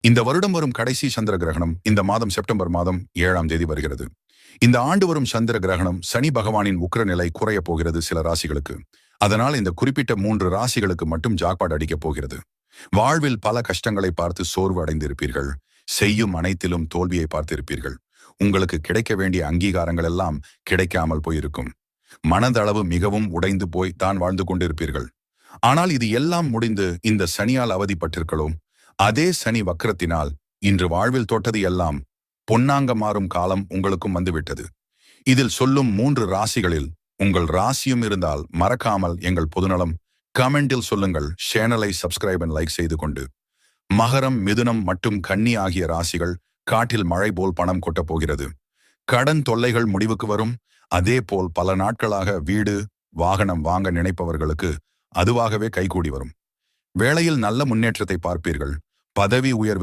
இந்த வருடம் வரும் கடைசி சந்திர கிரகணம் இந்த மாதம் செப்டம்பர் மாதம் 7ஆம் தேதி வருகிறது. இந்த ஆண்டு வரும் சந்திர கிரகணம் சனி பகவானின் உக்கிரநிலை குறைய போகிறது சில ராசிகளுக்கு. அதனால் இந்த குறிப்பிட்ட 3 ராசிகளுக்கு மட்டும் ஜாக்பாட் அடிக்கப் போகிறது. வாழ்வில் பல கஷ்டங்களை பார்த்து சோர்வு அடைந்திருப்பீர்கள். செய்யும் அனைத்திலும் தோல்வியை பார்த்திருப்பீர்கள். உங்களுக்கு கிடைக்க வேண்டிய அங்கீகாரங்கள் எல்லாம் கிடைக்காமல் போயிருக்கும். மனதளவு மிகவும் உடைந்து போய் தான் வாழ்ந்து கொண்டிருப்பீர்கள். ஆனால் இது எல்லாம் முடிந்து இந்த சனியால் அவதிப்பட்டிருக்கிறோ அதே சனி வக்ரத்தினால் இன்று வாழ்வில் தொட்டது எல்லாம் பொன்னாங்க மாறும் காலம் உங்களுக்கும் வந்துவிட்டது. இதில் சொல்லும் 3 ராசிகளில் உங்கள் ராசியும் இருந்தால் மறக்காமல் எங்கள் பொதுநலம் கமெண்டில் சொல்லுங்கள். சேனலை சப்ஸ்கிரைப் அண்ட் லைக் செய்து கொண்டு. மகரம், மிதுனம் மற்றும் கன்னி ஆகிய ராசிகள் காட்டில் மழை போல் பணம் கொட்டப் போகிறது. கடன் தொல்லைகள் முடிவுக்கு வரும். அதே போல் பல நாட்களாக வீடு வாகனம் வாங்க நினைப்பவர்களுக்கு அதுவாகவே கைகூடி வரும். வேளையில் நல்ல முன்னேற்றத்தை பார்ப்பீர்கள். பதவி உயர்வு